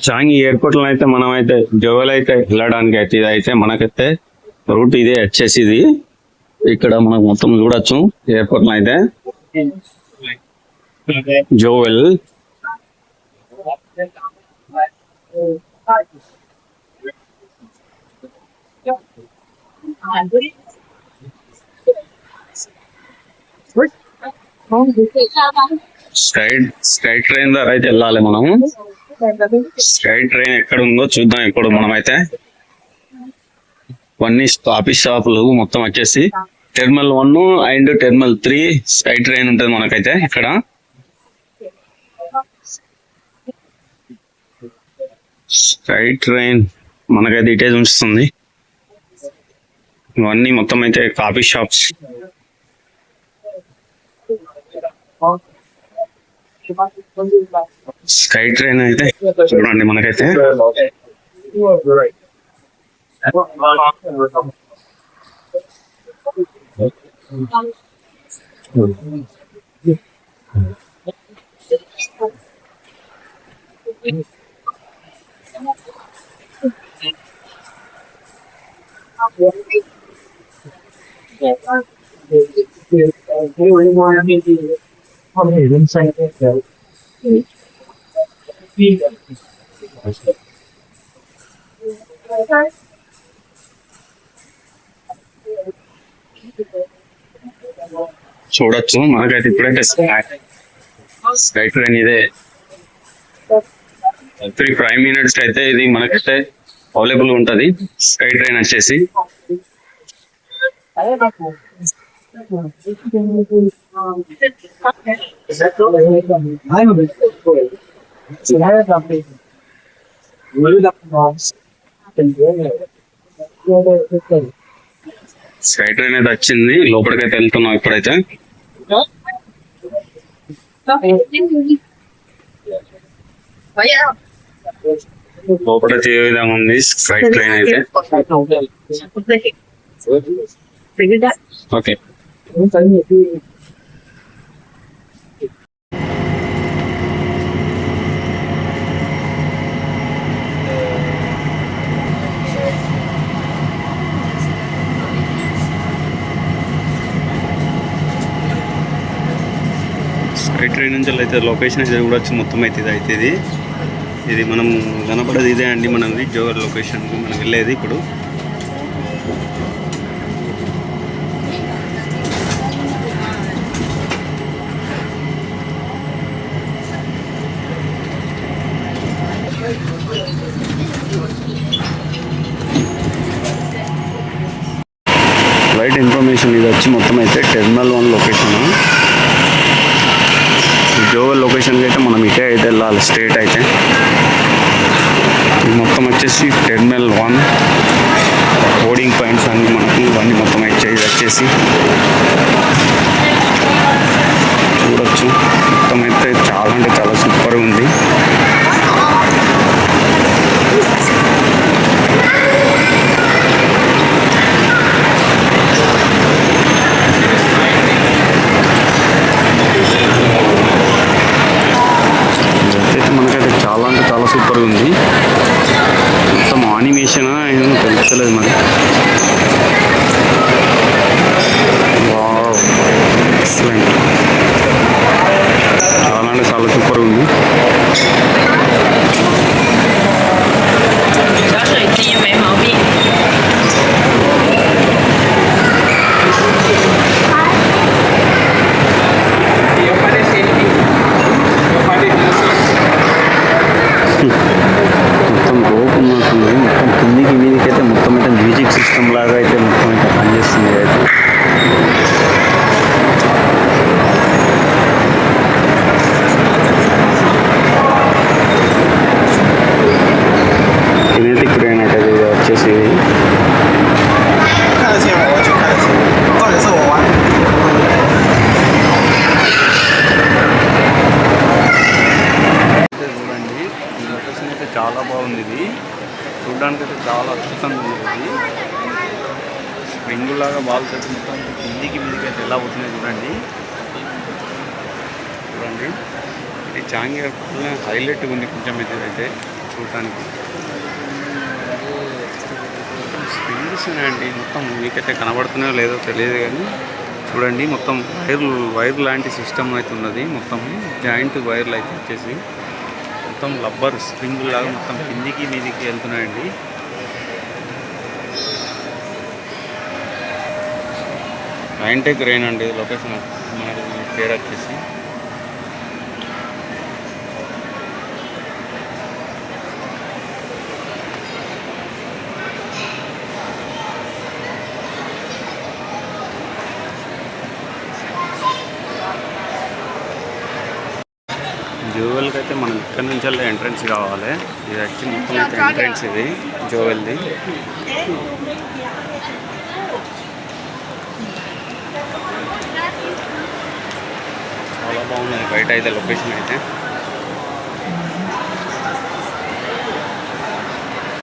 Changi airport లో అయితే మనం అయితే జోవెల్ అయితే వెళ్ళడానికి అయితే ఇది అయితే మనకైతే రూట్ ఇదే వచ్చేసి ఇది ఇక్కడ మనకు మొత్తం చూడొచ్చు ఎయిర్పోర్ట్ లో అయితే జోవెల్ స్కై ట్రైన్ ద్వారా అయితే వెళ్ళాలి మనం. స్కై ట్రైన్ ఎక్కడ ఉందో చూద్దాం ఇప్పుడు మనమైతే. ఇవన్నీ కాఫీ షాపులు మొత్తం వచ్చేసి terminal 1 and terminal 3 sky train ఉంటుంది మనకైతే ఇక్కడ. స్కై ట్రైన్ మనకైతే ఇటే చూపిస్తుంది. ఇవన్నీ మొత్తం అయితే కాఫీ షాప్స్. స్కై ట్రైన్ అయితే చూడండి మనకైతే చూడొచ్చు మనకైతే ఇప్పుడైతే స్కై ట్రైన్ ఇదే 5 minutes అయితే ఇది మనకైతే అవైలబుల్ ఉంటది. స్కై ట్రైన్ వచ్చేసి స్కై ట్రైన్ అయితే వచ్చింది. లోపలికైతే వెళ్తున్నాం ఇప్పుడైతే. లోపలైతే ఏ విధంగా ఉంది స్కై ట్రైన్ అయితే. ఓకే స్కై ట్రైన్ నుంచి అయితే లొకేషన్ అయితే చూడొచ్చు మొత్తం అయితే ఇది అయితే ఇది మనం కనపడేది ఇదే అండి మనది జోవర్ లొకేషన్ మనం వెళ్ళేది ఇప్పుడు. ఫ్లైట్ ఇన్ఫర్మేషన్ ఇది వచ్చి మొత్తం అయితే టెర్మినల్ 1 లొకేషన్. జోవెల్ లొకేషన్కి అయితే మనం ఇటే అయితే వెళ్ళాలి స్ట్రేట్ అయితే. ఇది మొత్తం వచ్చేసి టెర్మినల్ 1 బోర్డింగ్ పాయింట్స్ అన్ని మనకి ఇవన్నీ మొత్తం వచ్చేసి చూడొచ్చు. మొత్తం అయితే చాలా అంటే చాలా సూపర్గా ఉంది. మనకైతే చాలా అంటే చాలా సూపర్గా ఉంది. మొత్తం యానిమేషన్ ఏమో తెలుస్తలేదు మరి. Wow excellent. చాలా అంటే చాలా సూపర్గా ఉంది. మొత్తం రోప్ ఉన్నట్టుంది. మొత్తం కిందికి మీదికి అయితే మొత్తం అయితే మ్యూజిక్ సిస్టమ్ లాగా అయితే మొత్తం అయితే పనిచేస్తుంది అయితే. కినెటిక్ ట్రైన్ అంటే ఇది వచ్చేసి చాలా బాగుంది. ఇది చూడడానికి అయితే చాలా అద్భుతంగా ఉంది. ఇది స్ప్రింగ్ లాగా బాల్స్ అయితే మొత్తం కిందికి మీదికి అయితే ఎలా అవుతున్నాయి చూడండి. ఈ జాంగీర్ హైలైట్ ఉంది కొంచెం ఇది అయితే చూడటానికి. స్పీడ్స్ అండి మొత్తం మీకైతే కనబడుతున్నాయో లేదో తెలియదు కానీ చూడండి మొత్తం వైర్ లాంటి సిస్టమ్ అయితే ఉన్నది. మొత్తం జాయింట్ వైర్లు అయితే వచ్చేసి మొత్తం రబ్బర్ స్ప్రింగ్ లాగా మొత్తం కిందికి మీదికి వెళ్తున్నాయండి. రైన్టెక్ రైన్ అండి లొకేషన్ మనకి పేరు వచ్చేసి. జోవెల్కి అయితే మనం ఇక్కడ నుంచి వెళ్ళి ఎంట్రన్స్ కావాలి. ఇది యాక్చువల్లీ మొత్తం అయితే ఎంట్రన్స్ ఇది జోవెల్ది. చాలా బాగుంది బయట అయితే లొకేషన్ అయితే.